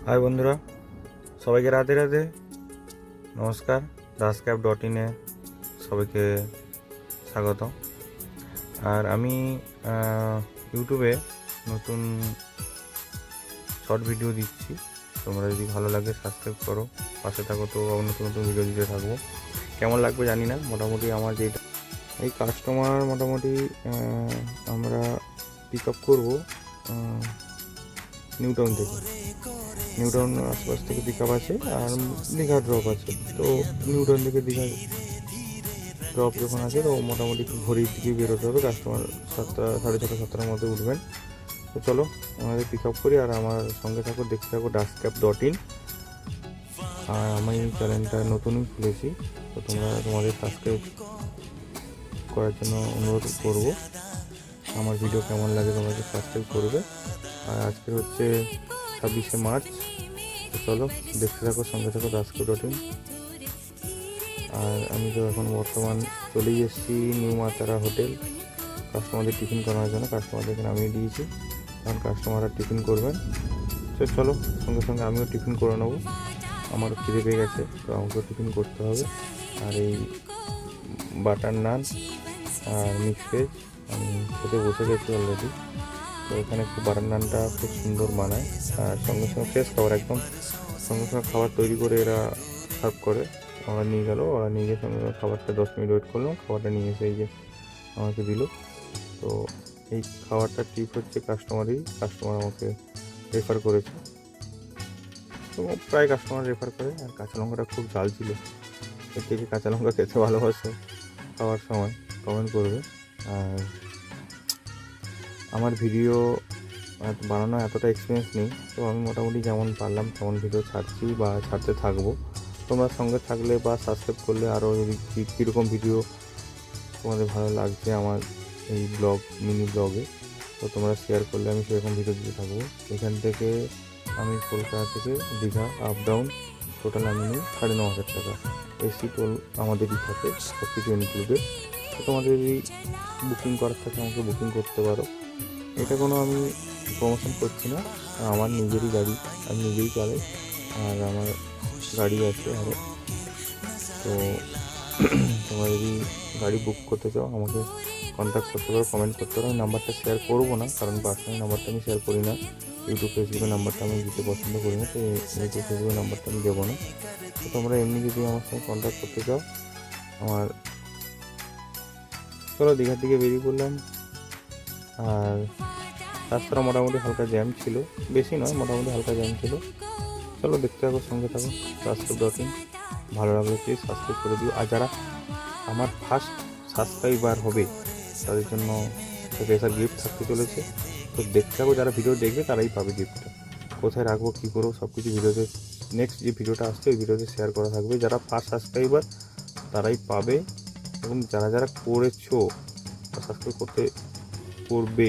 High বন্ধুরা, সবাইকে রাধে রাধে, নমস্কার। dascap.in-এ সবাইকে স্বাগত। আর আমি ইউটিউবে নতুন শর্ট ভিডিও দিচ্ছি। তোমরা যদি ভালো লাগে সাবস্ক্রাইব করো, পাশে থাকো, তো নতুন নতুন ভিডিও দিতে থাকবো। কেমন লাগবে জানি না। মোটামুটি আমার যেটা এই কাস্টমার মোটামুটি আমরা পিক আপ করবো নিউটাউন থেকে। নিউটাউন আশপাশ থেকে পিক আপ আছে আর দীঘা ড্রপ আছে। তো নিউটাউন থেকে দীঘা ড্রপ যখন আছে তো মোটামুটি ঘড়ির দিকে বেরোতে হবে। কাস্টমার 7টা, 6:30, 7টার মধ্যে উঠবেন। তো চলো আমাদের পিক আপ করি। আর আমার সঙ্গে থাকো, দেখতে থাকো dascap.in। আর আমি এই চ্যানেলটা নতুনই খুলেছি, তো তোমাদের সাবস্ক্রাইব করার জন্য অনুরোধ করব। আমার ভিডিও কেমন লাগে তোমাকে সাবস্ক্রাইব করবে। আর আজকে হচ্ছে 26শে মার্চ। তো চলো দেখতে থাকো, সঙ্গে থাকো dascap.in। আর আমি তো এখন বর্তমান চলেই এসেছি নিউ মা তারা হোটেল কাস্টমারদের টিফিন করার জন্য। কাস্টমারদেরকে নামিয়ে দিয়েছি, কারণ কাস্টমাররা টিফিন করবেন। তো চলো সঙ্গে সঙ্গে আমিও টিফিন করে নেবো। আমারও খিদে পেয়ে গেছে, তো আমাকেও টিফিন করতে হবে। আর এই বাটার নান আর মিক্স ভেজ আমি খেতে বসে গেছি অলরেডি। তো এখানে খুব বাটার নানটা খুব সুন্দর বানায়। আর সঙ্গে সঙ্গে ফ্রেশ খাবার, একদম সঙ্গে সঙ্গে খাবার তৈরি করে এরা সার্ভ করে। ওরা নিয়ে গেল, ওরা নিয়ে গিয়ে সঙ্গে সঙ্গে খাবারটা 10 মিনিট ওয়েট করলাম, খাবারটা নিয়ে এসে এই যে আমাকে দিল। তো এই খাবারটার টিপ হচ্ছে কাস্টমার আমাকে রেফার করেছে। তো প্রায় কাস্টমার রেফার করে। আর কাঁচা লঙ্কাটা খুব ঝাল ছিল। এর থেকে কাঁচা লঙ্কা খেতে ভালোবাসে খাওয়ার সময় কমেন্ট করবে। আর আমার ভিডিও বানানো এতটা এক্সপিরিয়েন্স নেই, তো আমি মোটামুটি যেমন পারলাম তেমন ভিডিও ছাড়ছি বা ছাড়তে থাকবো। তোমরা সঙ্গে থাকলে বা সাবস্ক্রাইব করলে আরও যদি কীরকম ভিডিও তোমাদের ভালো লাগছে আমার এই মিনি ব্লগে, তো তোমরা শেয়ার করলে আমি সেরকম ভিডিও দিতে থাকবো। এখান থেকে আমি কলকাতা থেকে দীঘা আপ ডাউন টোটাল আমি নিই 9,500 টাকা। এসি টোল আমাদেরই থাকে, সব কিছু ইনক্লুডেড। তো তোমাদের যদি বুকিং করার থাকে আমাকে বুকিং করতে পারো। এটা কোনো আমি প্রমোশন করছি না, আমার নিজেরই গাড়ি, আমি নিজেই চালাই। আর আমার গাড়ি আছে আরও। তো তোমরা যদি গাড়ি বুক করতে চাও আমাকে কন্ট্যাক্ট করতে পারো, কমেন্ট করতে পারো। আমি নাম্বারটা শেয়ার করবো না, কারণ পার্সোনাল নাম্বারটা আমি শেয়ার করি না। ইউটিউব ফেসবুকের নাম্বারটা আমি দিতে পছন্দ করি না, তো ইউটিউব ফেসবুকের নাম্বারটা আমি দেবো না। তো তোমরা এমনি যদি আমার সঙ্গে কন্ট্যাক্ট করতে চাও আমার, চলো দীঘার দিকে বেরিয়ে পড়লাম। আর রাস্তাটা মোটামুটি হালকা জ্যাম ছিল, বেশি নয়, মোটামুটি হালকা জ্যাম ছিল। চলো দেখতে থাকো, সঙ্গে থাকো dascap.in। ভালো লাগলে প্লিজ সাবস্ক্রাইব করে দিও। আর যারা আমার ফার্স্ট সাবস্ক্রাইবার হবে তাদের জন্য স্পেশাল গিফট থাকতে চলেছে। তো দেখতে থাকো, যারা ভিডিও দেখবে তারাই পাবে গিফটটা। কোথায় রাখবো, কী করবো, সব কিছু ভিডিওতে, নেক্সট যে ভিডিওটা আসছে ওই ভিডিওতে শেয়ার করা থাকবে। যারা ফার্স্ট সাবস্ক্রাইবার তারাই পাবে, এবং যারা যারা করেছো বা সাবস্ক্রাইব করবে